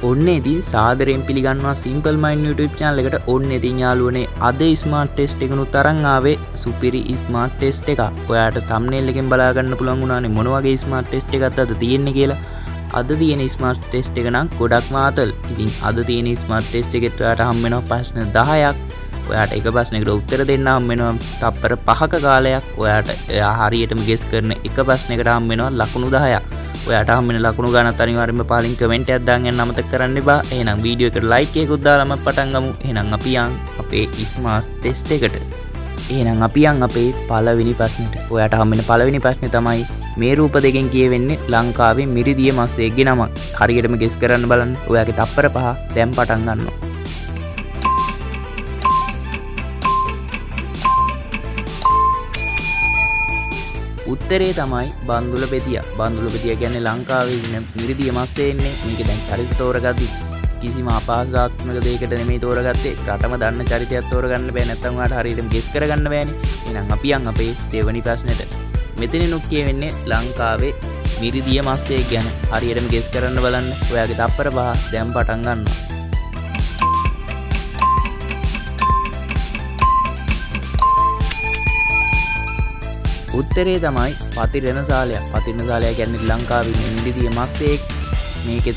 ඔන්න ඉතින් සාදරයෙන් පිළිගන්නවා Simple Mind YouTube channel එකට. ඔන්න ඉතින් යාළුවනේ අද smart test එකනුත් අරන් ආවේ සුපිරි smart test එකක්. ඔයාට thumbnail එකෙන් බලා ගන්න පුළුවන් වුණානේ මොන වගේ smart test එකක්ද අද තියෙන්නේ කියලා. අද තියෙන smart test එක නම් ගොඩක්ම ආතල්. ඉතින් අද තියෙන smart test එකෙත් ඔයාට හම් වෙනවා ප්‍රශ්න 10ක්. ඔයාට එක ප්‍රශ්නයකට උත්තර දෙන්න හම් වෙනවා තප්පර 5ක කාලයක්. ඔයාට හරියටම guess කරන එක ප්‍රශ්නයකට හම් වෙනවා ලකුණු 10ක්. ඔයාට හම් වෙන ලකුණු ගණනත් අනිවාර්යයෙන්ම පහලින් කමෙන්ට් එකක් දාන්න යන්න අමතක කරන්න එපා. එහෙනම් වීඩියෝ එකට like එකකුත් දාලාම පටන් ගමු. එහෙනම් අපි යන් අපේ smart test එකට. එහෙනම් අපි යන් අපේ පළවෙනි ප්‍රශ්නෙට. ඔයාට හම් වෙන පළවෙනි ප්‍රශ්නේ තමයි මේ රූප දෙකෙන් කියවෙන්නේ ලංකාවේ මිරිදිය මස්සෙක්ගේ නමක්. හරියටම guess කරන්න බලන්න. ඔයාගේ තප්පර 5 දැන් පටන් ගන්නවා. උත්තරේ තමයි බන්දුල පෙතිය. බන්දුල පෙතිය කියන්නේ ලංකාවේ ඉන්න මිරිදිය මස්සේ ඉන්නේ. මේක දැන් චරිත තෝරගද්දි කිසිම අපහසුතාවක දෙයකට නෙමෙයි තෝරගත්තේ. රටම දන්න චරිතයක් තෝරගන්න බෑ. නැත්නම් ඔයාලට හරියටම ගෙස් කරගන්න බෑනේ. එහෙනම් අපි යන් අපේ දෙවෙනි ප්‍රශ්නෙට. මෙතනිනුත් කියවෙන්නේ ලංකාවේ මිරිදිය මස්සේ ගැන. හරියටම ගෙස් කරන්න බලන්න. ඔයාගේ තප්පර 5 දැන් පටන් ගන්නවා. උත්තරේ තමයි පතිරණශාලය. පතිරණශාලය කියන්නේ ලංකාවේ මිරිදිය මස්සෙක්. මේකේ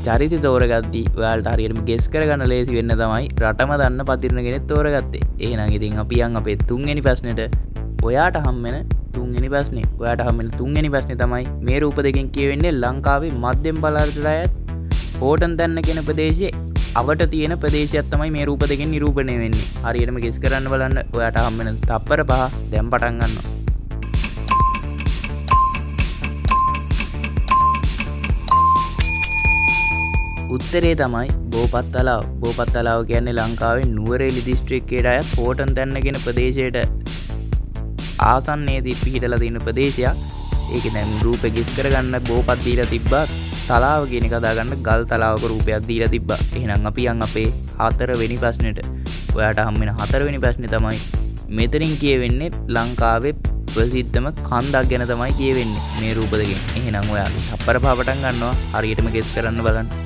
චරිත තෝරගද්දි ඔයාලට හරියටම ගෙස් කරගන්න ලේසි වෙන්න තමයි රටම දන්න පතිරණ කෙනෙක් තෝරගත්තේ. එහෙනම් ඉතින් අපි යන් අපේ තුන්වෙනි ප්‍රශ්නෙට. ඔයාට හම් වෙන තුන්වෙනි ප්‍රශ්නේ. ඔයාට හම් වෙන තුන්වෙනි ප්‍රශ්නේ තමයි මේ රූප දෙකෙන් කියවෙන්නේ ලංකාවේ මධ්‍යම පළාතට අයත් හෝටන් දන්න කියන ප්‍රදේශයේ අවට තියෙන ප්‍රදේශයක් තමයි මේ රූප දෙකෙන් නිරූපණය වෙන්නේ. හරියටම ගෙස් කරන්න බලන්න. ඔයාට හම් වෙන තප්පර 5 දැන් පටන් ගන්නවා. උත්තරේ තමයි බෝපත් තලාව. බෝපත් තලාව කියන්නේ ලංකාවේ නුවරඑළිය දිස්ත්‍රික්කයට අයත් හෝටන් තැන්න කියන ප්‍රදේශයට ආසන්නයේදී පිහිටලා තියෙන ප්‍රදේශයක්. ඒකේ දැන් රූපෙ ගිස් කරගන්න බෝපත් දීලා තිබ්බා. තලාව කියන එක දාගන්න ගල් තලාවක රූපයක් දීලා තිබ්බා. එහෙනම් අපි යන් අපේ හතරවෙනි ප්‍රශ්නෙට. ඔයාට හම් වෙන හතරවෙනි ප්‍රශ්නේ තමයි මෙතනින් කියවෙන්නේ ලංකාවේ ප්‍රසිද්ධම කන්දක් ගැන තමයි කියවෙන්නේ මේ රූප දෙකෙන්. එහෙනම් ඔයාලා තප්පර 5 පටන් ගන්නවා. හරියටම ගෙස් කරන්න බලන්න.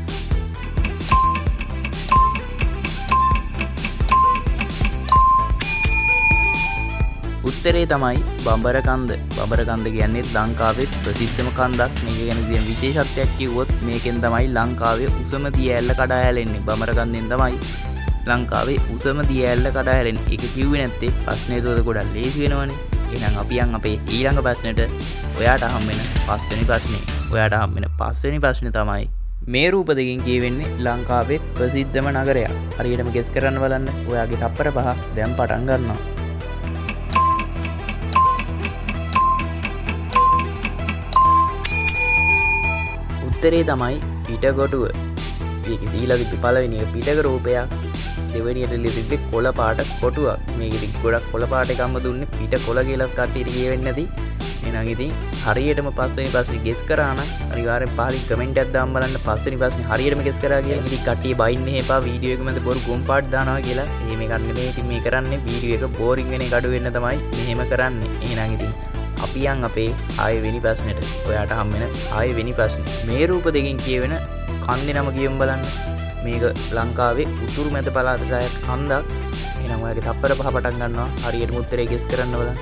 උත්තරේ තමයි බඹරකන්ද. බඹරකන්ද කියන්නේ ලංකාවේ ප්‍රසිද්ධම කන්දක්. මේක ගැන තියෙන විශේෂත්වයක් කිව්වොත් මේකෙන් තමයි ලංකාවේ උසම දිය ඇල්ල කඩා හැලෙන්නේ. බඹරකන්දෙන් තමයි ලංකාවේ උසම දිය ඇල්ල කඩා හැලෙන්නේ. ඒක කිව්වේ නැත්තේ ප්‍රශ්නේ උත්තර ගොඩක් ලේසි වෙනවනේ. එහෙනම් අපි යන් අපේ ඊළඟ ප්‍රශ්නෙට. ඔයාට හම් වෙන පස්වෙනි ප්‍රශ්නේ. ඔයාට හම් වෙන පස්වෙනි ප්‍රශ්නේ තමයි මේ රූප දෙකෙන් කියවෙන්නේ ලංකාවේ ප්‍රසිද්ධම නගරයක්. හරියටම ගෙස් කරන්න බලන්න. ඔයාගේ තප්පර 5 දැන් පටන් ගන්නවා. උත්තරේ තමයි පිටකොටුව. මේක දීලා තිබ්බ පළවෙනි එක පිටක රූපයක්. දෙවෙනියට දීලා තිබ්බේ කොළ පාට කොටුවක්. මේකෙදි ගොඩක් කොළ පාට එකක්ම දුන්නේ පිට කොළ කියලා කට්ටියට කියවෙන්නේ නැති. එහෙනම් ඉතින් හරියටම පස්වෙනි ප්‍රශ්නේ ගෙස් කරා නම් අනිවාර්යෙන් පහලින් කමෙන්ට් එකක් දාන්න බලන්න. පස්වෙනි ප්‍රශ්නේ හරියටම ගෙස් කරා කියලා ඉතින් කට්ටිය බයින්නේ එපා වීඩියෝ එක මැද බොරු ගොම් පාට දානවා කියලා. එහෙම එකක් නෙමෙයි ඉතින් මේ කරන්නේ වීඩියෝ එක බෝරින් වෙන එක අඩු වෙන්න තමයි මෙහෙම කරන්නේ. එහෙනම් ඉතින් අපි යන් අපේ 6 වෙනි ප්‍රශ්නෙට. ඔයාට හම් වෙන 6 වෙනි ප්‍රශ්නේ. මේ රූප දෙකෙන් කියවෙන කන්දේ නම කියමු බලන්න. මේක ලංකාවේ උතුරු මැද පළාතට අයත් කන්දක්. එහෙනම් ඔයාගේ තප්පර 5 පටන් ගන්නවා. හරියටම උත්තරේ ගෙස් කරන්න බලන්න.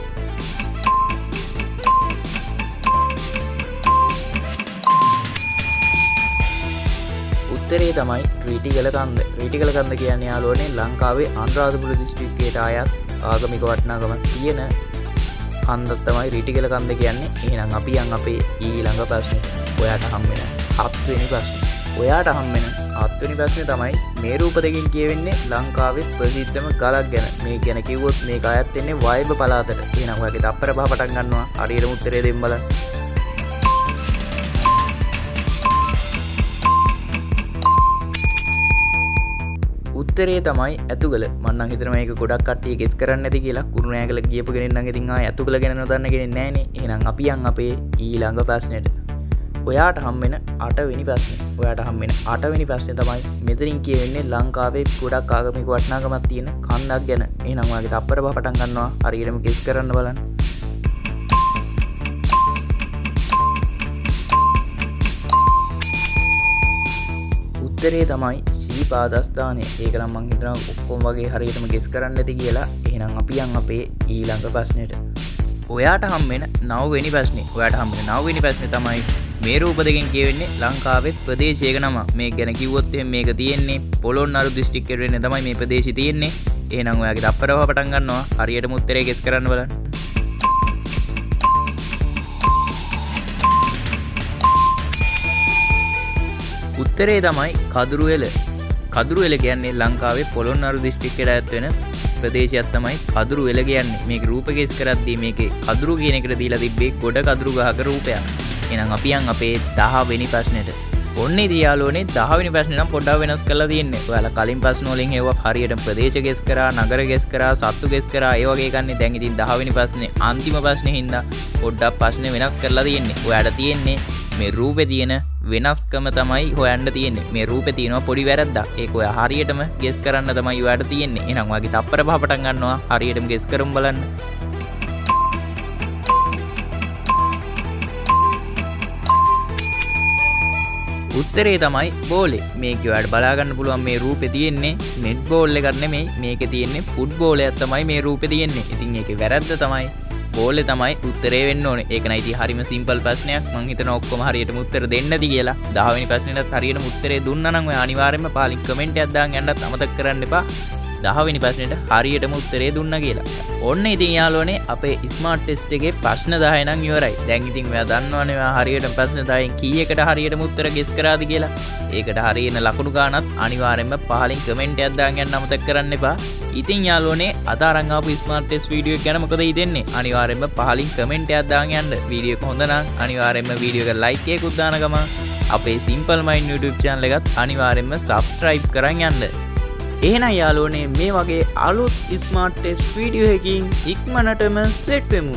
උත්තරේ තමයි රීටිගල කන්ද. රීටිගල කන්ද කියන්නේ යාළුවනේ ලංකාවේ අනුරාධපුර දිස්ත්‍රික්කයට අයත් ආගමික වටිනාකමක් තියෙන කන්දක් තමයි රීටිගල කන්ද කියන්නේ. එහෙනම් අපි යන් අපේ ඊළඟ ප්‍රශ්නෙට. ඔයාට හම් වෙන 7 වෙනි ප්‍රශ්නේ. ඔයාට හම් වෙන 7 වෙනි ප්‍රශ්නේ තමයි මේ රූප දෙකෙන් කියවෙන්නේ ලංකාවේ ප්‍රසිද්ධම ගලක් ගැන. මේ ගැන කිව්වොත් මේක අයත් වෙන්නේ වයඹ පළාතට. එහෙනම් ඔයාගේ තප්පර 5 පටන් ගන්නවා. හරියටම උත්තරේ දෙන්න බලන්න. උත්තරේ තමයි ඇතුගල. මම නම් හිතනවා මේක ගොඩක් කට්ටිය ගෙස් කරන්නේ නැති කියලා. කුරුණෑගල ගියපු කෙනෙක් නම් ඉතින් ආයේ ඇතුගල ගැන නොදන්න කෙනෙක් නැහනේ. එහෙනම් අපි යන් අපේ ඊළඟ ප්‍රශ්නෙට. ඔයාට හම් වෙන 8 වෙනි ප්‍රශ්නේ. ඔයාට හම් වෙන 8 වෙනි ප්‍රශ්නේ තමයි මෙතනින් කියවෙන්නේ ලංකාවේ ගොඩක් ආගමික වටිනාකමක් තියෙන කන්දක් ගැන. එහෙනම් ඔයාගේ තප්පර 5 පටන් ගන්නවා. හරියටම ගෙස් කරන්න බලන්න. උත්තරේ තමයි ශීපාදස්ථානය. ඒක නම් මං හිතනවා ඔක්කොම වගේ හරියටම ගෙස් කරන්න ඇති කියලා. එහෙනම් අපි යන් අපේ ඊළඟ ප්‍රශ්නෙට. ඔයාට හම්බෙන 9 වෙනි ප්‍රශ්නේ. ඔයාට හම්බෙන 9 වෙනි ප්‍රශ්නේ තමයි මේ රූප දෙකෙන් කියවෙන්නේ ලංකාවේ ප්‍රදේශයක නම. මේක ගැන කිව්වොත් එහෙනම් මේක තියෙන්නේ පොළොන්නරු දිස්ත්‍රික්කයේ වෙන්නේ තමයි මේ ප්‍රදේශය තියෙන්නේ. එහෙනම් ඔයාගේ දප්පරව පටන් ගන්නවා. හරියටම උත්තරේ ගෙස් කරන්න බලන්න. උත්තරේ තමයි කදුරුවෙල. කදුරුවෙල කියන්නේ ලංකාවේ පොළොන්නරු දිස්ත්‍රික්කයට අයත් වෙන ප්‍රදේශයක් තමයි කදුරුවෙල කියන්නේ. මේක රූප ගෙස් කරද්දී මේකේ කදුරු කියන එකට දීලා තිබ්බේ ගොඩ කදුරු ගහක රූපයක්. එහෙනම් අපි යන් අපේ 10 වෙනි ප්‍රශ්නෙට. ඔන්න ඉතින් යාළුවනේ 10 වෙනි ප්‍රශ්නේ නම් පොඩ්ඩක් වෙනස් කරලා තියෙන්නේ. ඔයාලා කලින් ප්‍රශ්න වලින් ඒවා හරියට ප්‍රදේශ ගෙස් කරා, නගර ගෙස් කරා, සත්තු ගෙස් කරා ඒ වගේ ගන්නේ. දැන් ඉතින් 10 වෙනි ප්‍රශ්නේ අන්තිම ප්‍රශ්නේ හින්දා පොඩ්ඩක් ප්‍රශ්නේ වෙනස් කරලා තියෙන්නේ. ඔයාට තියෙන්නේ මේ රූපේ තියෙන වෙනස්කම තමයි හොයන්න තියෙන්නේ. මේ රූපේ තියෙනවා පොඩි වැරද්දක්. ඒක ඔයා හරියටම ගෙස් කරන්න තමයි ඔයාට තියෙන්නේ. එහෙනම් ඔයාගේ තප්පර පහ පටන් ගන්නවා. හරියටම ගෙස් කරමු බලන්න. උත්තරේ තමයි බෝලේ. මේක ඔයාලට බලා ගන්න පුළුවන් මේ රූපේ තියෙන්නේ නෙට් බෝල් එකක් නෙමෙයි. මේකේ තියෙන්නේ ෆුට්බෝල් එකක් තමයි මේ රූපේ තියෙන්නේ. ඉතින් ඒකේ වැරද්ද තමයි බෝලේ තමයි උත්තරේ වෙන්න ඕනේ. ඒක නයි ඉතින් හරිම සිම්පල් ප්‍රශ්නයක්. මං හිතනවා ඔක්කොම හරියටම උත්තර දෙන්න ඇති කියලා. 10 වෙනි ප්‍රශ්නෙටත් හරියටම උත්තරේ දුන්නා නම් ඔයා අනිවාර්යයෙන්ම පාලින් කමෙන්ට් එකක් දාන්න යන්නත් අමතක කරන්න එපා. 10 වෙනි ප්‍රශ්නෙට හරියටම උත්තරේ දුන්නා කියලා. ඔන්න ඉතින් යාළුවනේ අපේ ස්මාර්ට් ටෙස්ට් එකේ ප්‍රශ්න 10 නම් ඉවරයි. දැන් ඉතින් ඔයා දන්නවනේ ඔයා හරියටම ප්‍රශ්න 10න් කීයකට හරියටම උත්තර ගෙස් කරාද කියලා. ඒකට හරියන ලකුණු ගානත් අනිවාර්යයෙන්ම පහලින් කමෙන්ට් එකක් දාන්න යන්න අමතක කරන්න එපා. ඉතින් යාළුවනේ අද අරන් ආපු ස්මාර්ට් ටෙස්ට් වීඩියෝ එක ගැන මොකද හිතෙන්නේ? අනිවාර්යයෙන්ම පහලින් කමෙන්ට් එකක් දාන්න යන්න. වීඩියෝ එක හොඳ නම් අනිවාර්යයෙන්ම වීඩියෝ එකට ලයික් එකකුත් දාන ගමන් අපේ Simple Mind YouTube channel එකත් අනිවාර්යයෙන්ම subscribe කරන් යන්න. එහෙනම් යාළුවනේ මේ වගේ අලුත් ස්මාර්ට් ටෙස්ට් වීඩියෝ එකකින් ඉක්මනටම සෙට් වෙමු.